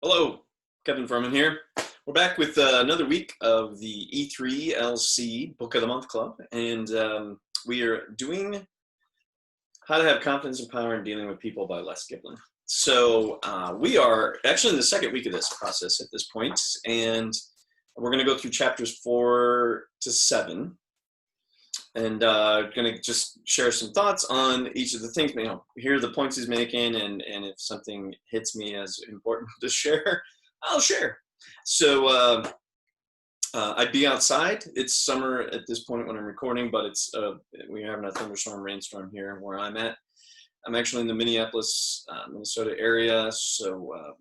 Hello, Kevin Furman here. We're back with another week of the E3LC Book of the Month Club, and we are doing How to Have Confidence and Power in Dealing with People by Les Giblin. So we are actually in the second week of this process at this point, and we're going to go through chapters 4 to 7, and going to just share some thoughts on each of the things. Here are the points he's making, and if something hits me as important to share, I'll share. So I'd be outside. It's summer at this point when I'm recording, but it's we're having a thunderstorm, rainstorm here where I'm at. I'm actually in the Minneapolis, Minnesota area, so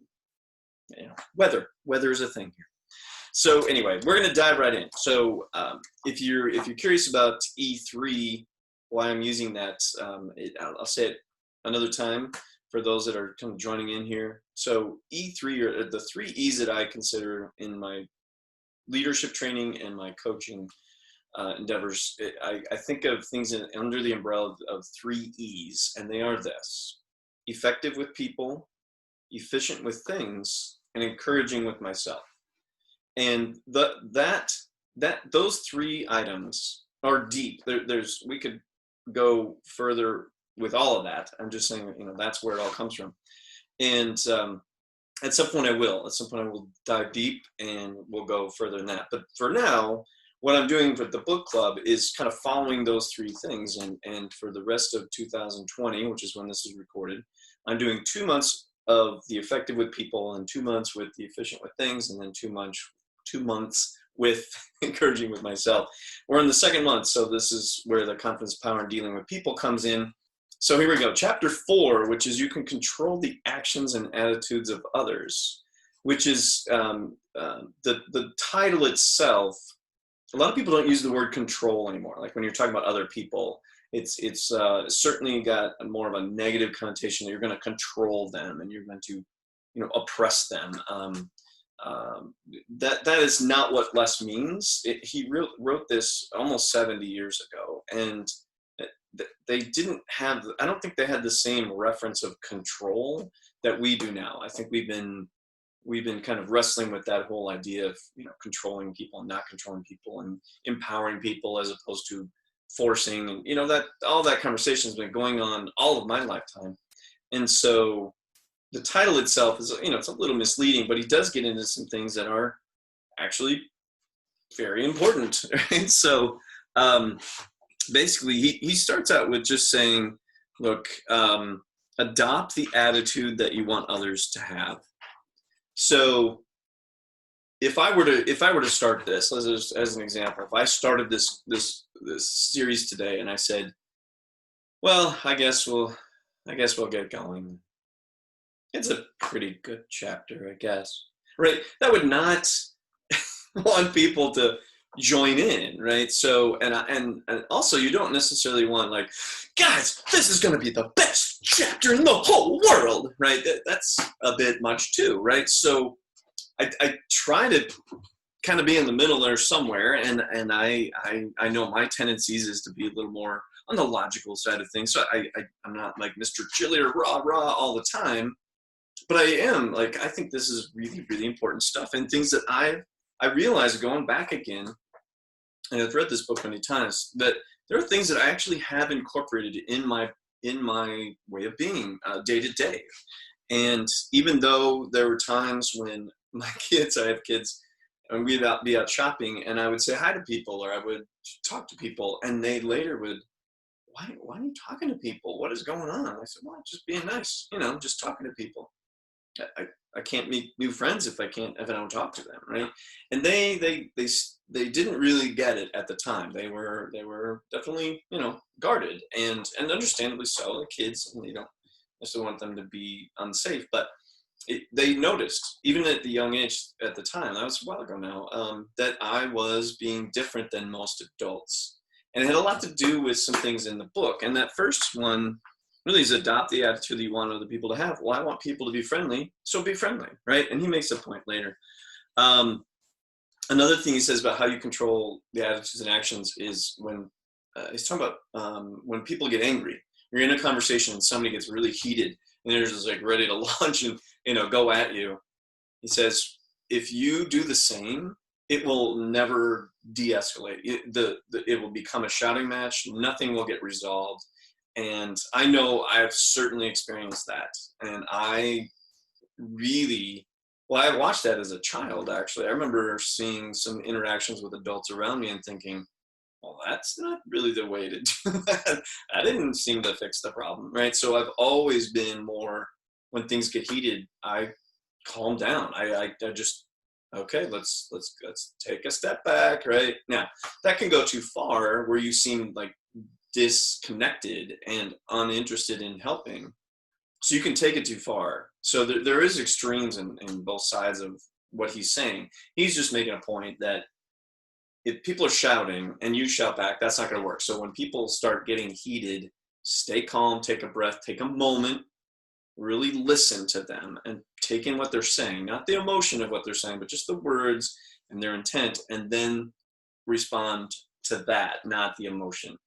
weather is a thing here. So anyway, we're going to dive right in. So if you're curious about E3, why I'm using that, I'll say it another time for those that are kind of joining in here. So E3 are the 3 E's that I consider in my leadership training and my coaching endeavors. I think of things under the umbrella of 3 E's, and they are this: effective with people, efficient with things, and encouraging with myself. And those 3 items are deep. We could go further with all of that. I'm just saying, that's where it all comes from. And at some point I will. At some point I will dive deep and we'll go further than that. But for now, what I'm doing with the book club is kind of following those 3 things. And for the rest of 2020, which is when this is recorded, I'm doing 2 months of the effective with people and 2 months with the efficient with things, and then 2 months with encouraging with myself. We're in the 2nd month, so this is where the confidence, power, and dealing with people comes in. So here we go. Chapter 4, which is you can control the actions and attitudes of others, which is the title itself. A lot of people don't use the word control anymore. Like when you're talking about other people, it's certainly got more of a negative connotation that you're going to control them and you're going to, oppress them. That is not what Les means. He wrote this almost 70 years ago, and they didn't have, I don't think they had the same reference of control that we do now. I think we've been kind of wrestling with that whole idea of, controlling people and not controlling people, and empowering people as opposed to forcing, and that all that conversation has been going on all of my lifetime. And so the title itself is, it's a little misleading, but he does get into some things that are actually very important, right? So basically he starts out with just saying, look, adopt the attitude that you want others to have. So if I were to start this as an example, if I started this series today and I said, well, I guess we'll get going. It's a pretty good chapter, I guess, right? That would not want people to join in, right? So, and also you don't necessarily want, like, guys, this is going to be the best chapter in the whole world, right? That's a bit much too, right? So I try to kind of be in the middle there somewhere, and I know my tendencies is to be a little more on the logical side of things. So I'm not like Mr. Chili or rah all the time, but I am like, I think this is really, really important stuff, and things that I realize going back again, and I've read this book many times, that there are things that I actually have incorporated in my way of being day to day. And even though there were times when I have kids, and we'd be out shopping, and I would say hi to people, or I would talk to people, and they later would, why are you talking to people? What is going on? I said, well, just being nice, just talking to people. I can't meet new friends if I don't talk to them, right? And they didn't really get it at the time. They were definitely, guarded, and understandably so. The kids, and you don't necessarily want them to be unsafe, but they noticed, even at the young age at the time, that was a while ago now, that I was being different than most adults. And it had a lot to do with some things in the book. And that first one really is adopt the attitude that you want other people to have. Well, I want people to be friendly, so be friendly, right? And he makes a point later. Another thing he says about how you control the attitudes and actions is when he's talking about when people get angry. You're in a conversation and somebody gets really heated and they're just like ready to launch and go at you. He says, if you do the same, it will never de-escalate. It will become a shouting match. Nothing will get resolved. And I know I've certainly experienced that. And I really, well, I watched that as a child, actually. I remember seeing some interactions with adults around me and thinking, well, that's not really the way to do that. That didn't seem to fix the problem, right? So I've always been more, when things get heated, I calm down. I just, okay, let's take a step back, right? Now, that can go too far where you seem like disconnected and uninterested in helping. So you can take it too far. So there is extremes in both sides of what he's saying. He's just making a point that if people are shouting and you shout back, that's not going to work. So when people start getting heated, stay calm, take a breath, take a moment, really listen to them and take in what they're saying, not the emotion of what they're saying, but just the words and their intent, and then respond to that, not the emotion.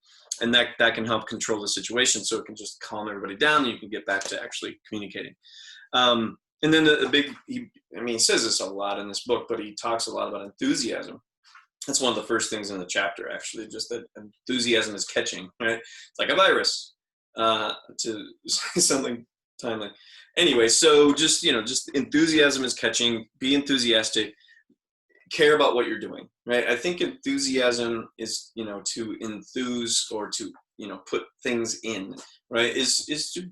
And that can help control the situation, so it can just calm everybody down and you can get back to actually communicating. And then he says this a lot in this book, but he talks a lot about enthusiasm. That's one of the first things in the chapter, actually, just that enthusiasm is catching, right? It's like a virus, to say something timely. Anyway, so just enthusiasm is catching, be enthusiastic, care about what you're doing, right? I think enthusiasm is, to enthuse or to, put things in, right? Is to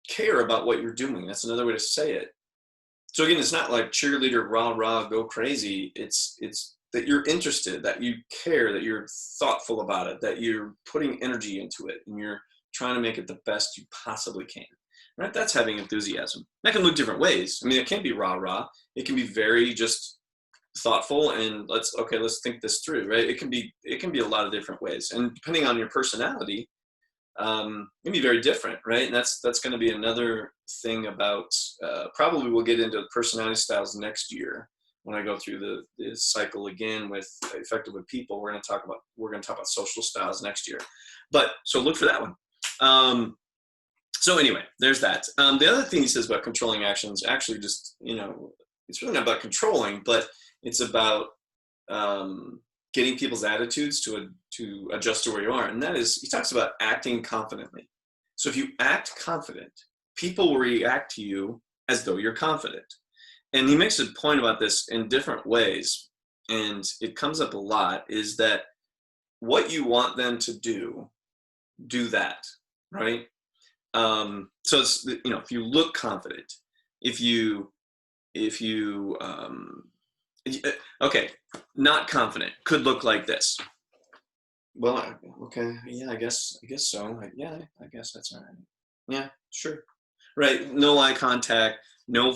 care about what you're doing. That's another way to say it. So again, it's not like cheerleader, rah, rah, go crazy. It's that you're interested, that you care, that you're thoughtful about it, that you're putting energy into it, and you're trying to make it the best you possibly can, right? That's having enthusiasm. That can look different ways. It can be rah, rah. It can be very just thoughtful and let's think this through, right? It can be a lot of different ways. And depending on your personality, it can be very different, right? And that's going to be another thing about, probably we'll get into personality styles next year when I go through the cycle again with Effective with People. We're going to talk about social styles next year, but so look for that one. So anyway, there's that. The other thing he says about controlling actions, actually just, it's really not about controlling, but it's about getting people's attitudes to adjust to where you are. And that is, he talks about acting confidently. So if you act confident, people will react to you as though you're confident. And he makes a point about this in different ways, and it comes up a lot, is that what you want them to do that, right? So it's, if you look confident, if you okay, not confident could look like this. Well, okay, yeah, I guess so. Yeah, I guess that's all right. Yeah, sure. Right, no eye contact, no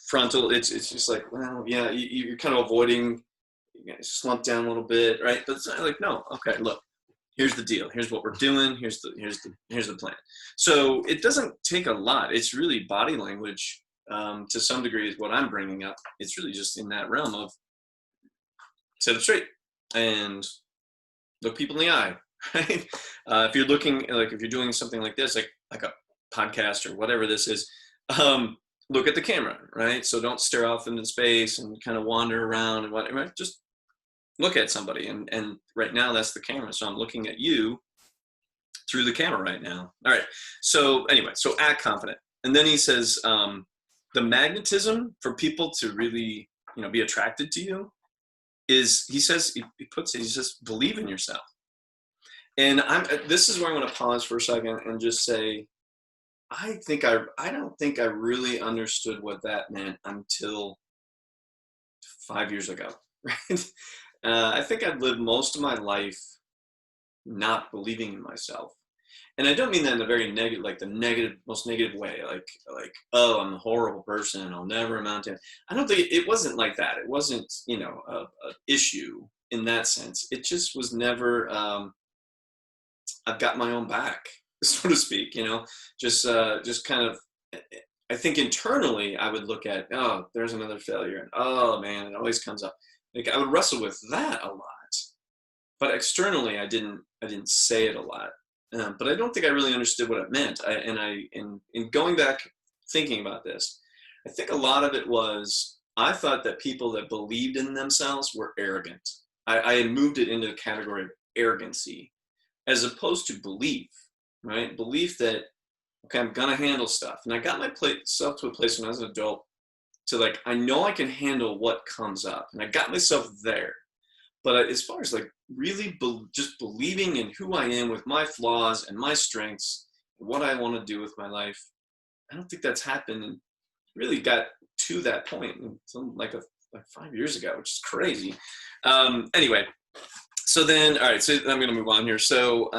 frontal. It's just like, well, yeah, you're kind of avoiding, slump down a little bit, right? But it's not like, no, okay, look, here's the deal. Here's what we're doing. Here's the plan. So it doesn't take a lot. It's really body language. To some degree is what I'm bringing up. It's really just in that realm of sit up straight and look people in the eye, right? If you're doing something like this, like a podcast or whatever this is, look at the camera, right? So don't stare off into space and kind of wander around and whatever. Just look at somebody, and right now that's the camera. So I'm looking at you through the camera right now. All right. So anyway, so act confident. And then he says, the magnetism for people to really, be attracted to you is, he says, believe in yourself. And this is where I'm going to pause for a second and just say, I don't think I really understood what that meant until 5 years ago, right? I think I'd lived most of my life not believing in myself. And I don't mean that in a very negative, like the most negative way, like, oh, I'm a horrible person, I'll never amount to it. I don't think it wasn't like that. It wasn't, a issue in that sense. It just was never, I've got my own back, so to speak, just kind of, I think internally I would look at, oh, there's another failure. And oh man, it always comes up. Like I would wrestle with that a lot, but externally I didn't say it a lot. But I don't think I really understood what it meant. In going back thinking about this, I think a lot of it was I thought that people that believed in themselves were arrogant. I had moved it into the category of arrogancy as opposed to belief, right? Belief that, okay, I'm gonna handle stuff. And I got myself to a place when I was an adult to like, I know I can handle what comes up. And I got myself there. But as far as like really just believing in who I am with my flaws and my strengths, and what I want to do with my life, I don't think that's happened. And really got to that point like 5 years ago, which is crazy. Anyway, so then, all right, so I'm going to move on here. So,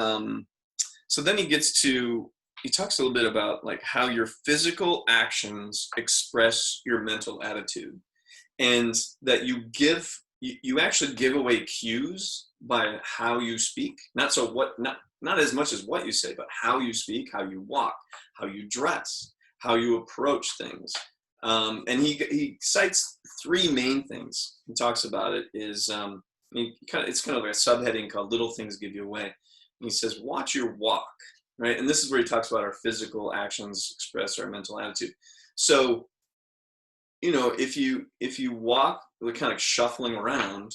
so then he talks a little bit about like how your physical actions express your mental attitude, and that you actually give away cues by how you speak. Not as much as what you say, but how you speak, how you walk, how you dress, how you approach things. And he cites three main things. He talks about it is it's kind of like a subheading called "Little Things Give You Away." And he says, "Watch your walk," right? And this is where he talks about our physical actions express our mental attitude. So, if you walk kind of shuffling around,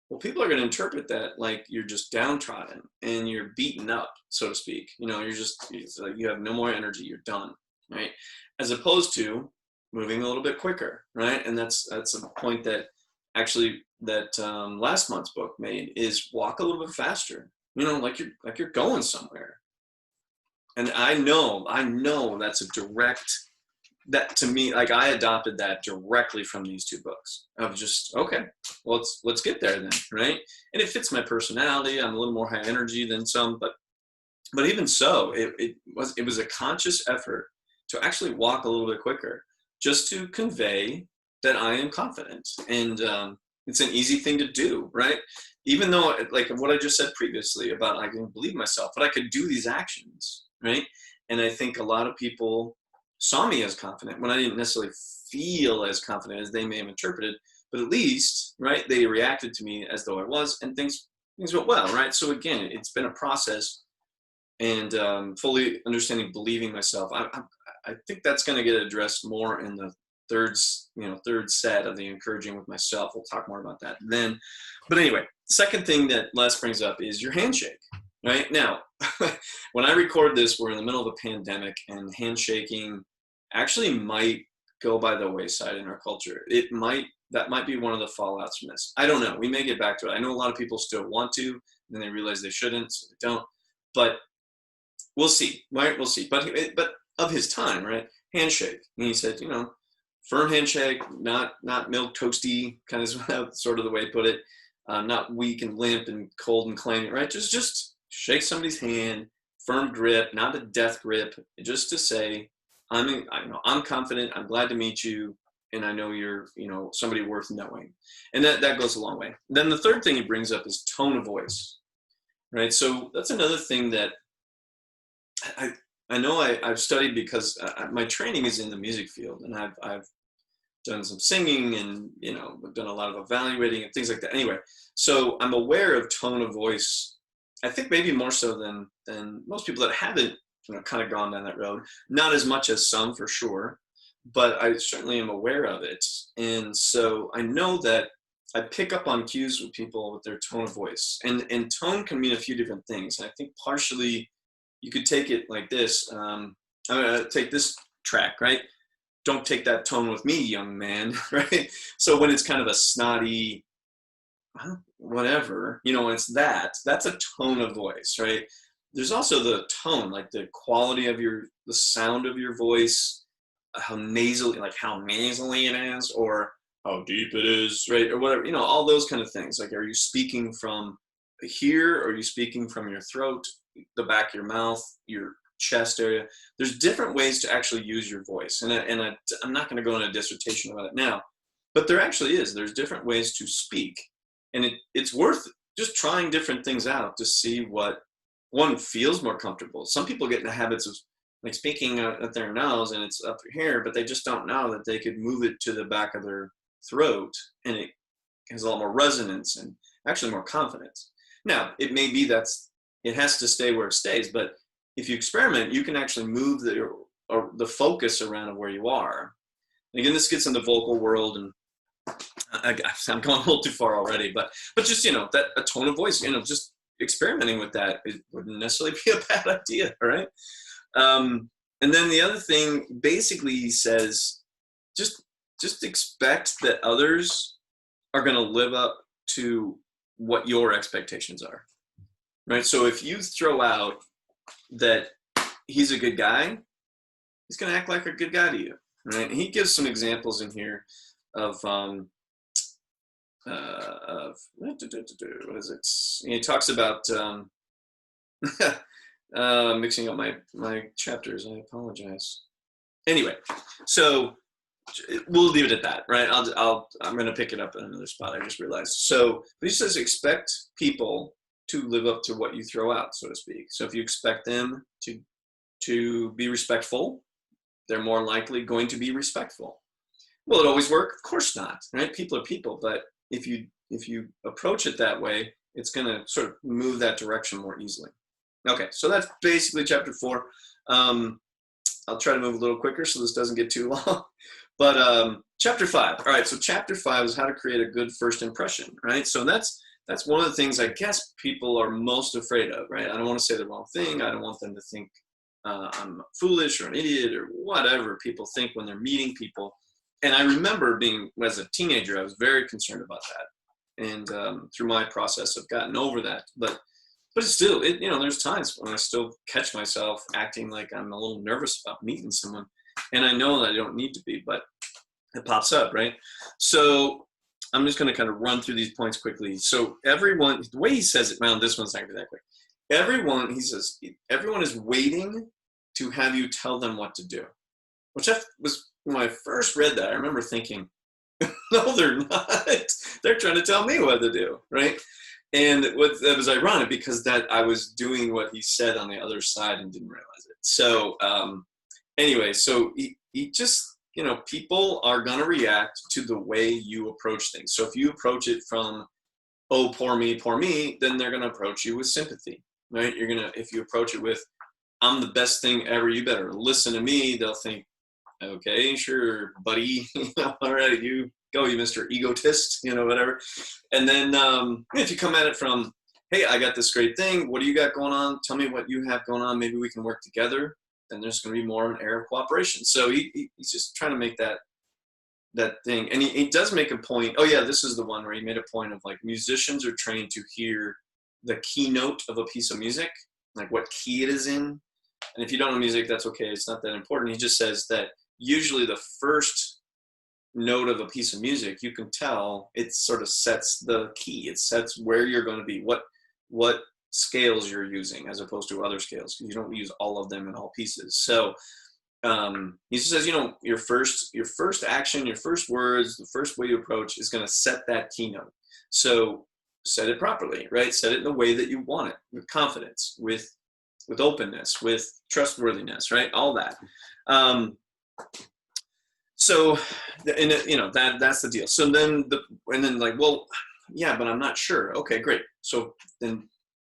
well, people are going to interpret that like you're just downtrodden and you're beaten up, so to speak. It's like you have no more energy, you're done, right? As opposed to moving a little bit quicker, right? And that's a point that actually last month's book made, is walk a little bit faster, like you're going somewhere. And I know that's a direct, that to me, like I adopted that directly from these two books of just, okay, well, let's get there then, right? And it fits my personality. I'm a little more high energy than some, but even so, it was a conscious effort to actually walk a little bit quicker, just to convey that I am confident. And it's an easy thing to do, right? Even though, like what I just said previously about I can believe myself, but I could do these actions, right? And I think a lot of people saw me as confident when I didn't necessarily feel as confident as they may have interpreted, but at least, right, they reacted to me as though I was, and things went well, right? So again, it's been a process, and fully understanding, believing myself. I think that's going to get addressed more in the third set of the encouraging with myself. We'll talk more about that then. But anyway, second thing that Les brings up is your handshake. Right now, when I record this, we're in the middle of a pandemic, and handshaking actually might go by the wayside in our culture. That might be one of the fallouts from this. I don't know. We may get back to it. I know a lot of people still want to, and then they realize they shouldn't, so they don't. But we'll see, right? We'll see. But of his time, right? Handshake. And he said, firm handshake, not milk toasty, kind of sort of the way he put it. Not weak and limp and cold and clammy, right? Just shake somebody's hand, firm grip, not a death grip, just to say, I'm confident, I'm glad to meet you, and I know you're, somebody worth knowing. And that goes a long way. Then the third thing he brings up is tone of voice, right? So that's another thing that I know I've studied, because my training is in the music field, and I've done some singing, and I've done a lot of evaluating and things like that. Anyway, so I'm aware of tone of voice. I think maybe more so than most people that haven't kind of gone down that road. Not as much as some, for sure, but I certainly am aware of it. And so I know that I pick up on cues with people with their tone of voice, and tone can mean a few different things. And I think partially you could take it like this. I'm going to take this track, right? Don't take that tone with me, young man, right? So when it's kind of a snotty, whatever, it's that's a tone of voice, right? There's also the tone, like the quality of the sound of your voice, how nasally it is, or how deep it is, right? Or whatever, all those kind of things. Like, are you speaking from here, or are you speaking from your throat, the back of your mouth, your chest area? There's different ways to actually use your voice, and I'm not going to go into a dissertation about it now, but there actually is. There's different ways to speak, and it's worth just trying different things out to see what one feels more comfortable. Some people get in the habits of like speaking at their nose, and it's up here, but they just don't know that they could move it to the back of their throat, and it has a lot more resonance and actually more confidence. Now, it may be it has to stay where it stays, but if you experiment, you can actually move the focus around of where you are. And again, this gets in the vocal world, and I'm going a little too far already, but just, that a tone of voice, just experimenting with that, it wouldn't necessarily be a bad idea, right? And then the other thing, basically, he says, just expect that others are going to live up to what your expectations are, right? So if you throw out that he's a good guy, he's going to act like a good guy to you, right? And he gives some examples in here of what is it? He talks about mixing up my chapters. I apologize. Anyway, so we'll leave it at that, right? I'm going to pick it up in another spot. I just realized. So he says, expect people to live up to what you throw out, so to speak. So if you expect them to be respectful, they're more likely going to be respectful. Will it always work? Of course not, right? People are people, but if you approach it that way, it's going to sort of move that direction more easily. Okay, so that's basically chapter 4. I'll try to move a little quicker so this doesn't get too long. But chapter 5. All right, so chapter 5 is how to create a good first impression, right? So that's one of the things I guess people are most afraid of, right? I don't want to say the wrong thing. I don't want them to think I'm foolish or an idiot or whatever people think when they're meeting people. And I remember being, as a teenager, I was very concerned about that. And through my process, I've gotten over that. But still, there's times when I still catch myself acting like I'm a little nervous about meeting someone. And I know that I don't need to be, but it pops up, right? So I'm just going to kind of run through these points quickly. So everyone, the way he says it, well, this one's not going to be that quick. He says, everyone is waiting to have you tell them what to do. Which was, when I first read that, I remember thinking, no, they're not. They're trying to tell me what to do, right? And that was ironic because that I was doing what he said on the other side and didn't realize it. So anyway, so he just, people are going to react to the way you approach things. So if you approach it from, oh, poor me, then they're going to approach you with sympathy, right? If you approach it with, I'm the best thing ever, you better listen to me, they'll think, okay, sure, buddy, all right, you go, you Mr. Egotist, whatever. And then if you come at it from, hey, I got this great thing, what do you got going on? Tell me what you have going on, maybe we can work together. Then there's going to be more of an air of cooperation. So he's just trying to make that thing. And he does make a point. Oh yeah, this is the one where he made a point of like musicians are trained to hear the keynote of a piece of music, like what key it is in. And if you don't know music, that's okay. It's not that important. He just says that usually the first note of a piece of music, you can tell it sort of sets the key. It sets where you're going to be, what scales you're using as opposed to other scales, because you don't use all of them in all pieces. So he says, your first action, your first words, the first way you approach is going to set that keynote. So set it properly, right? Set it in the way that you want it, with confidence, with openness, with trustworthiness, right? All that. So, and that's the deal. So then like, well, yeah, but I'm not sure. Okay, great. So then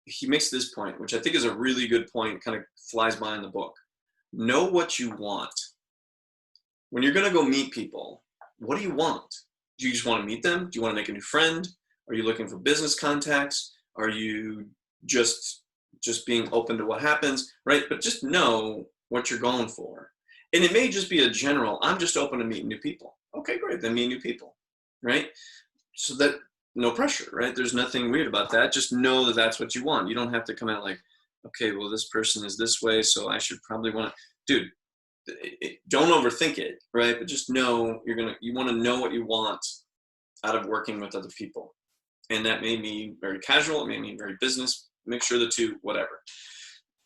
he makes this point, which I think is a really good point, kind of flies by in the book. Know what you want. When you're going to go meet people, what do you want? Do you just want to meet them? Do you want to make a new friend? Are you looking for business contacts? Are you just being open to what happens, right? But just know what you're going for. And it may just be a general, I'm just open to meeting new people. Okay, great, then meet new people, right? So that, no pressure, right? There's nothing weird about that. Just know that that's what you want. You don't have to come out like, okay, well, this person is this way, so I should probably want to, dude, don't overthink it, right? But just know you want to know what you want out of working with other people. And that may mean very casual, it may mean very business, mix sure the two, whatever.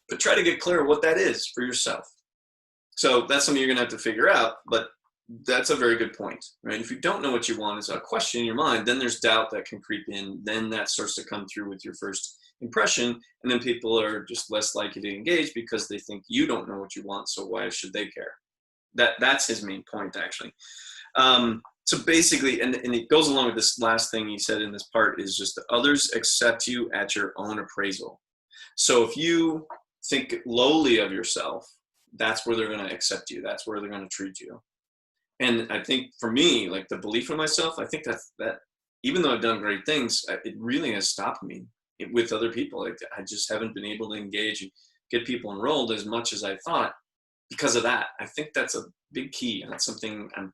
But try to get clear what that is for yourself. So that's something you're going to have to figure out, but that's a very good point, right? If you don't know what you want as a question in your mind, then there's doubt that can creep in. Then that starts to come through with your first impression, and then people are just less likely to engage because they think you don't know what you want, so why should they care? That's his main point, actually. So basically, and it goes along with this last thing he said in this part, is just that others accept you at your own appraisal. So if you think lowly of yourself, that's where they're going to accept you. That's where they're going to treat you. And I think for me, like the belief in myself, I think that even though I've done great things, it really has stopped me with other people. Like I just haven't been able to engage and get people enrolled as much as I thought because of that. I think that's a big key, and that's something I'm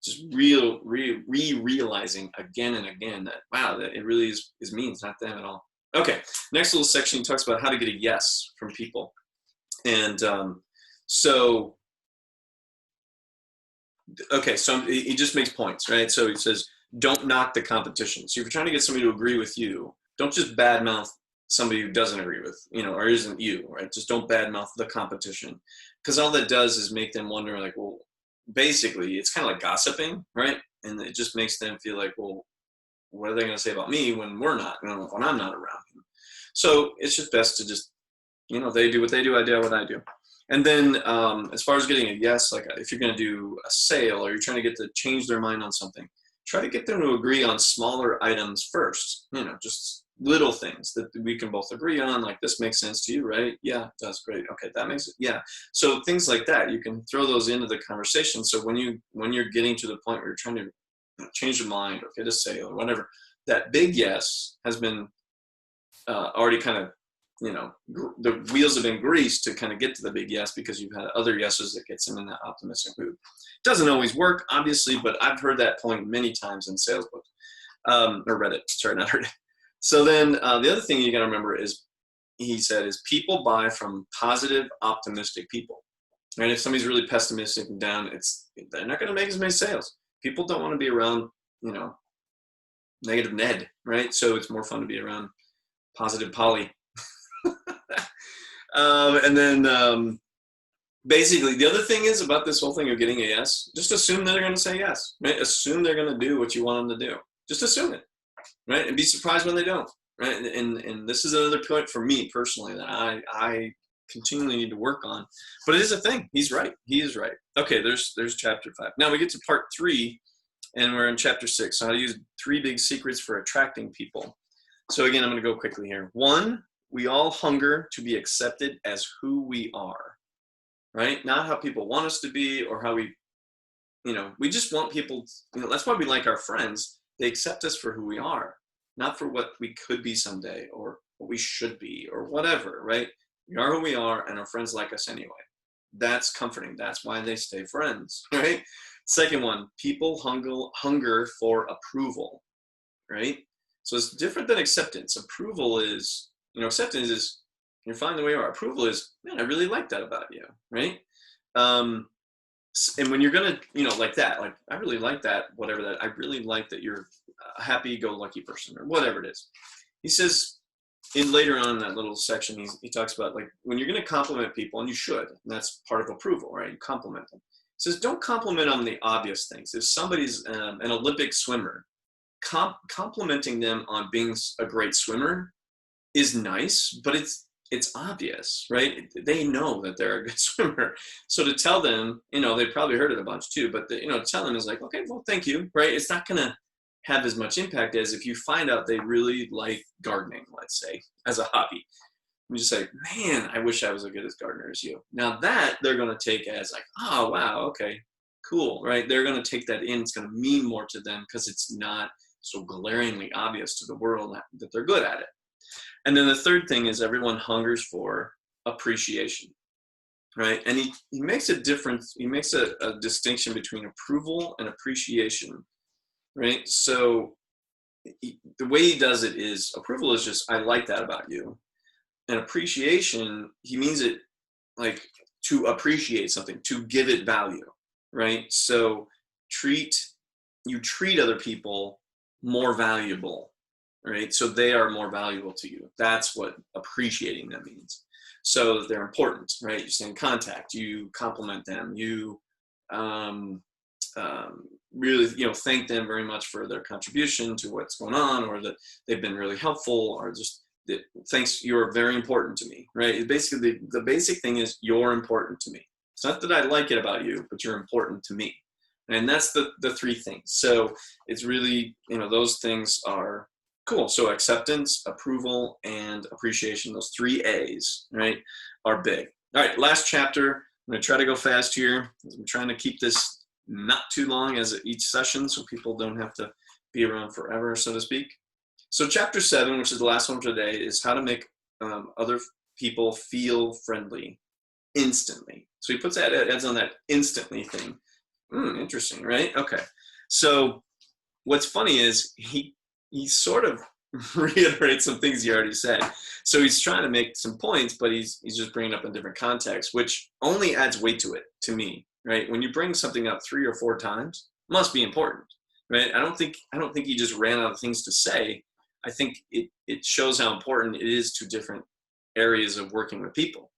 just realizing again and again, that wow, that it really is me. It's not them at all. Okay, next little section talks about how to get a yes from people, and so okay, so he just makes points, right? So he says, don't knock the competition. So if you're trying to get somebody to agree with you, don't just badmouth somebody who doesn't agree with, or isn't you, right? Just don't badmouth the competition, because all that does is make them wonder, like, well, basically, it's kind of like gossiping, right? And it just makes them feel like, well, what are they going to say about me when we're not, when I'm not around them? So it's just best to just, they do what they do, I do what I do. And then as far as getting a yes, like if you're going to do a sale or you're trying to get to change their mind on something, try to get them to agree on smaller items first, just little things that we can both agree on, like this makes sense to you, right? Yeah, it does. Great. Okay, that makes it. Yeah. So things like that, you can throw those into the conversation. So when you're getting to the point where you're trying to change your mind or get a sale or whatever, that big yes has been already kind of, the wheels have been greased to kind of get to the big yes, because you've had other yeses that gets them in that optimistic mood. Doesn't always work, obviously, but I've heard that point many times in sales books, or read it. Sorry, not heard it. So then the other thing you got to remember is, he said, is people buy from positive, optimistic people. And if somebody's really pessimistic and down, they're not going to make as many sales. People don't want to be around, negative Ned, right? So it's more fun to be around positive Polly. And then basically the other thing is about this whole thing of getting a yes, just assume that they're going to say yes, right? Assume they're going to do what you want them to do. Just assume it, right? And be surprised when they don't, right? And this is another point for me personally that I continually need to work on, but it is a thing. He's right. He is right. Okay, there's chapter 5. Now we get to part 3, and we're in chapter 6. So how to use 3 big secrets for attracting people. So again, I'm going to go quickly here. 1, we all hunger to be accepted as who we are, right? Not how people want us to be, or how we just want people, that's why we like our friends. They accept us for who we are, not for what we could be someday or what we should be or whatever, right? We are who we are, and our friends like us anyway. That's comforting. That's why they stay friends, right? Second one, people hunger for approval, right? So it's different than acceptance. Approval is, acceptance is, you're fine the way you are. Approval is, man, I really like that about you, right? And when you're gonna, like that, like I really like that, whatever that, I really like that you're a happy-go-lucky person or whatever it is. He says, later on in that little section, he talks about, like, when you're gonna compliment people, and you should, and that's part of approval, right? You compliment them. He says, don't compliment on the obvious things. If somebody's an Olympic swimmer, complimenting them on being a great swimmer is nice, but it's obvious, right? They know that they're a good swimmer. So to tell them, they've probably heard it a bunch too, but to tell them is like, okay, well, thank you, right? It's not going to have as much impact as if you find out they really like gardening, let's say, as a hobby. You just say, man, I wish I was as good as gardener as you. Now that they're going to take as like, oh, wow, okay, cool, right? They're going to take that in. It's going to mean more to them because it's not so glaringly obvious to the world that they're good at it. And then the third thing is everyone hungers for appreciation, right? And he makes a difference. He makes a distinction between approval and appreciation, right? So the way he does it is, approval is just, I like that about you. And appreciation, he means it like to appreciate something, to give it value, right? So you treat other people more valuable, right? So they are more valuable to you. That's what appreciating them means. So they're important, right? You stay in contact, you compliment them, you really, thank them very much for their contribution to what's going on, or that they've been really helpful, or just thanks, you're very important to me, right? Basically, the basic thing is you're important to me. It's not that I like it about you, but you're important to me. And that's the 3 things. So it's really, those things are cool. So acceptance, approval, and appreciation, those 3 A's, right, are big. All right, last chapter. I'm going to try to go fast here. I'm trying to keep this not too long as each session, so people don't have to be around forever, so to speak. So chapter 7, which is the last one today, is how to make other people feel friendly instantly. So he puts that, adds on that instantly thing. Interesting, right? Okay. So what's funny is he sort of reiterates some things he already said. So he's trying to make some points, but he's just bringing up in different contexts, which only adds weight to it, to me, right? When you bring something up 3 or 4 times, it must be important, right? I don't think he just ran out of things to say. I think it shows how important it is to different areas of working with people,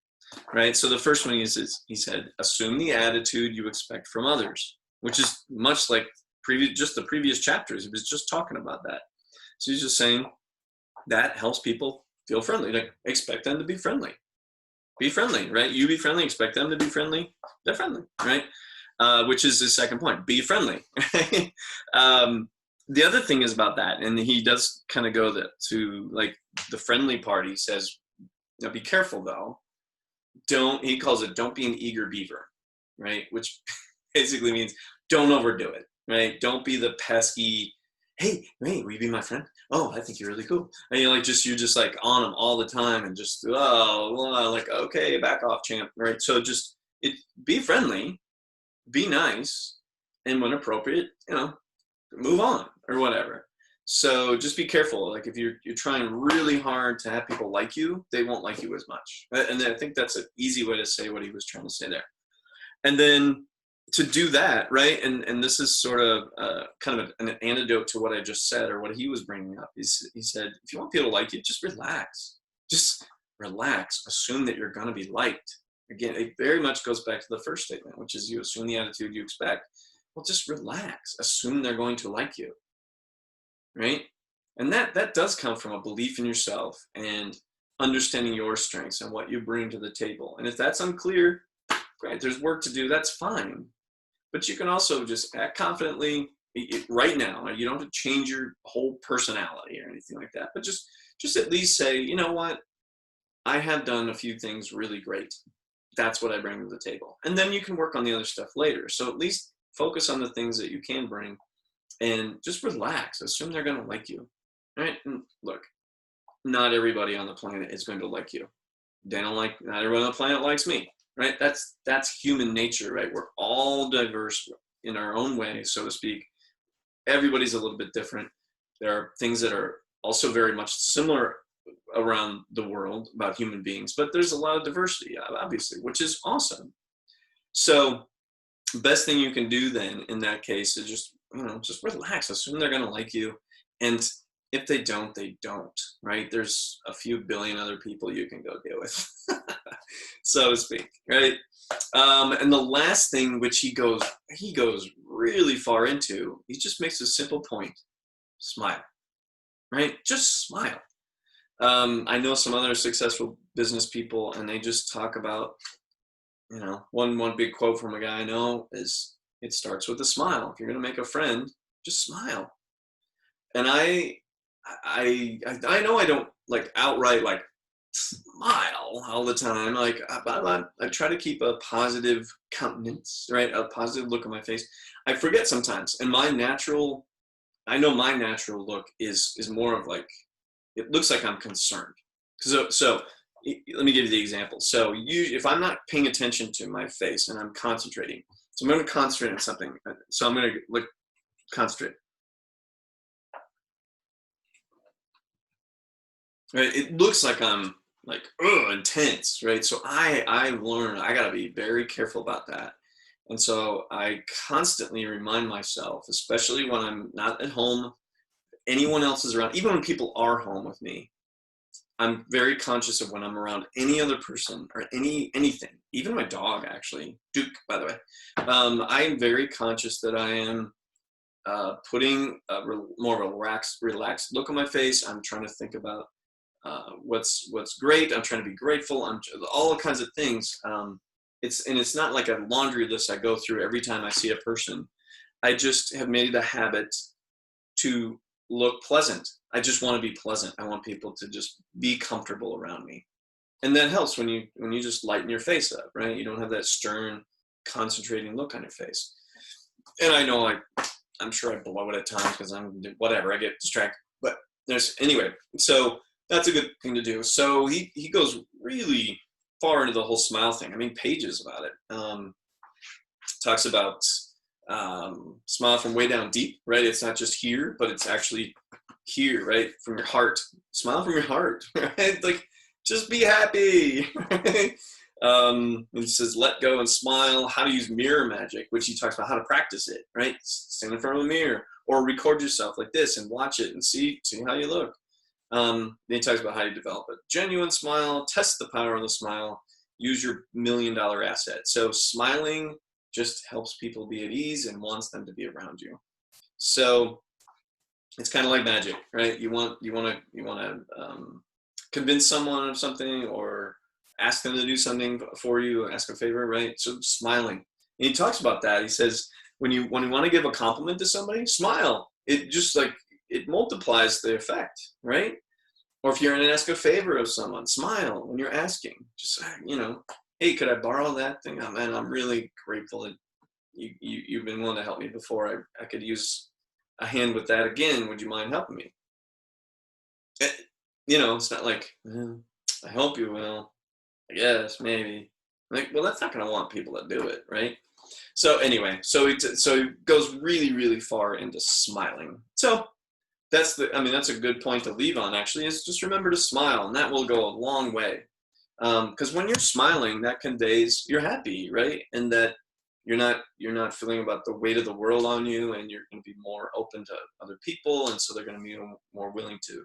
right? So the first one is he said, assume the attitude you expect from others, which is much like the previous chapters. He was just talking about that. So he's just saying that helps people feel friendly. Like, expect them to be friendly. Be friendly, right? You be friendly, expect them to be friendly. They're friendly, right? Which is his second point, be friendly. The other thing is about that, and he does kind of go to like the friendly part. He says, now be careful though. He calls it, don't be an eager beaver, right? Which basically means don't overdo it, right? Don't be the pesky, hey, will you be my friend? Oh, I think you're really cool. And you're just like on them all the time and just, like, okay, back off, champ, right? So just be friendly, be nice, and when appropriate, move on or whatever. So just be careful. Like if you're trying really hard to have people like you, they won't like you as much. And I think that's an easy way to say what he was trying to say there. And then to do that, right? And this is sort of kind of an antidote to what I just said, or what he was bringing up. He said, if you want people to like you, just relax. Just relax. Assume that you're going to be liked. Again, it very much goes back to the first statement, which is you assume the attitude you expect. Well, just relax. Assume they're going to like you, right? And that does come from a belief in yourself and understanding your strengths and what you bring to the table. And if that's unclear, great, there's work to do, that's fine. But you can also just act confidently right now. You don't have to change your whole personality or anything like that, but just at least say, you know what, I have done a few things really great. That's what I bring to the table. And then you can work on the other stuff later. So at least focus on the things that you can bring and just relax. Assume they're going to like you, right? And look, not everybody on the planet is going to like you. Not everyone on the planet likes me, right? That's human nature, right? We're all diverse in our own way, so to speak. Everybody's a little bit different. There are things that are also very much similar around the world about human beings, but there's a lot of diversity, obviously, which is awesome. So best thing you can do then in that case is just relax. Assume they're going to like you. And if they don't, they don't, right? There's a few billion other people you can go deal with, so to speak, right? And the last thing, which he goes really far into, he just makes a simple point: smile, right? Just smile. I know some other successful business people, and they just talk about, one big quote from a guy I know is, it starts with a smile. If you're going to make a friend, just smile. And I know I don't like outright like smile all the time. Like I try to keep a positive countenance, right? A positive look on my face. I forget sometimes. And I know my natural look is more of like, it looks like I'm concerned. So let me give you the example. So if I'm not paying attention to my face and I'm concentrating, so I'm going to concentrate on something. So I'm going to concentrate. Right? It looks like I'm like, intense, right? So I've learned I got to be very careful about that. And so I constantly remind myself, especially when I'm not at home, anyone else is around, even when people are home with me, I'm very conscious of when I'm around any other person or anything, even my dog, actually, Duke, by the way. I am very conscious that I am putting more of a relaxed look on my face. I'm trying to think about what's great. I'm trying to be grateful. I'm all kinds of things. It's not like a laundry list I go through every time I see a person. I just have made it a habit to look pleasant. I just want to be pleasant. I want people to just be comfortable around me. And that helps when you just lighten your face up, right? You don't have that stern, concentrating look on your face. And I know I'm sure I blow it at times because whatever, I get distracted. But anyway, so that's a good thing to do. So he goes really far into the whole smile thing. I mean, pages about it. Talks about smile from way down deep, right? It's not just here, but it's actually here, right? From your heart. Smile from your heart, right? Like, just be happy. Right? It says let go and smile, how to use mirror magic, which he talks about how to practice it, right? Stand in front of a mirror or record yourself like this and watch it and see how you look. Then he talks about how you develop a genuine smile, test the power of the smile, use your $1 million asset. So smiling just helps people be at ease and wants them to be around you. So it's kind of like magic, right? You want to convince someone of something or ask them to do something for you, ask a favor, right? So smiling. And he talks about that. He says when you want to give a compliment to somebody, smile. It just it multiplies the effect, right? Or if you're going to ask a favor of someone, smile when you're asking. Just, hey, could I borrow that thing? Oh, man, I'm really grateful that you've been willing to help me before. I could use a hand with that again. Would you mind helping me? It's not like, I hope you will. I guess, maybe. Well, that's not going to want people to do it, right? So anyway, so it goes really, really far into smiling. So that's a good point to leave on, actually, is just remember to smile, and that will go a long way. Because when you're smiling, that conveys you're happy, right? And that you're not feeling about the weight of the world on you, and you're going to be more open to other people, and so they're going to be more willing to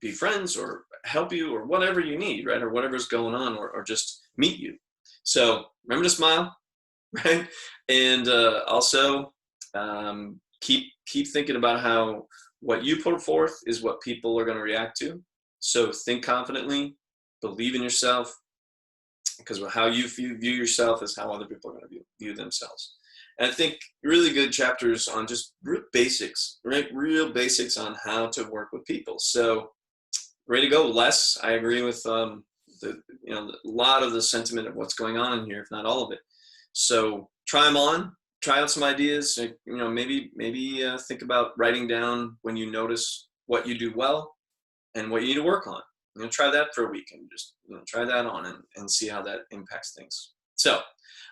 be friends or help you or whatever you need, right? Or whatever's going on, or just meet you. So remember to smile, right? And also keep thinking about how what you put forth is what people are going to react to. So think confidently, believe in yourself, because how you view yourself is how other people are going to view themselves. And I think really good chapters on just real basics, right? Real basics on how to work with people. So way to go, Les. I agree with a lot of the sentiment of what's going on in here, if not all of it. So try them on. Try out some ideas. Maybe think about writing down when you notice what you do well and what you need to work on. Try that for a week and just try that on and see how that impacts things. So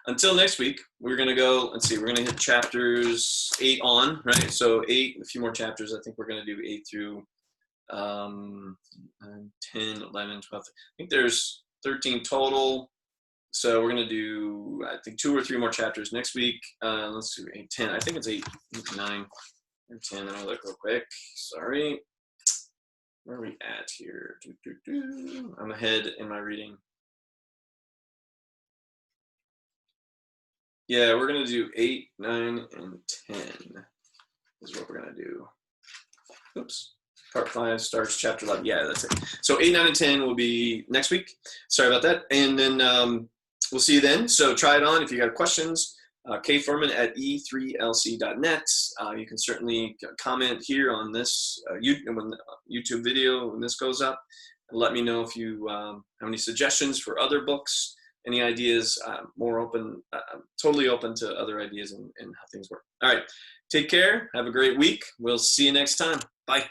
until next week, we're going to go, we're going to hit chapters 8 on, right? So 8, a few more chapters. I think we're going to do 8 through 10, 11, 12. I think there's 13 total. So we're going to do, I think, 2 or 3 more chapters next week. Let's do 8, 10. I think it's 8, 9, or 10. I'll look real quick. Sorry. Where are we at here? I'm ahead in my reading. Yeah, we're going to do 8, 9, and 10 is what we're going to do. Oops. Part 5 starts chapter 11. Yeah, that's it. So 8, 9, and 10 will be next week. Sorry about that. And then we'll see you then. So try it on. If you got questions, kfurman@e3lc.net. You can certainly comment here on this YouTube video when this goes up. And let me know if you have any suggestions for other books, any ideas. More open, totally open to other ideas and how things work. All right. Take care. Have a great week. We'll see you next time. Bye.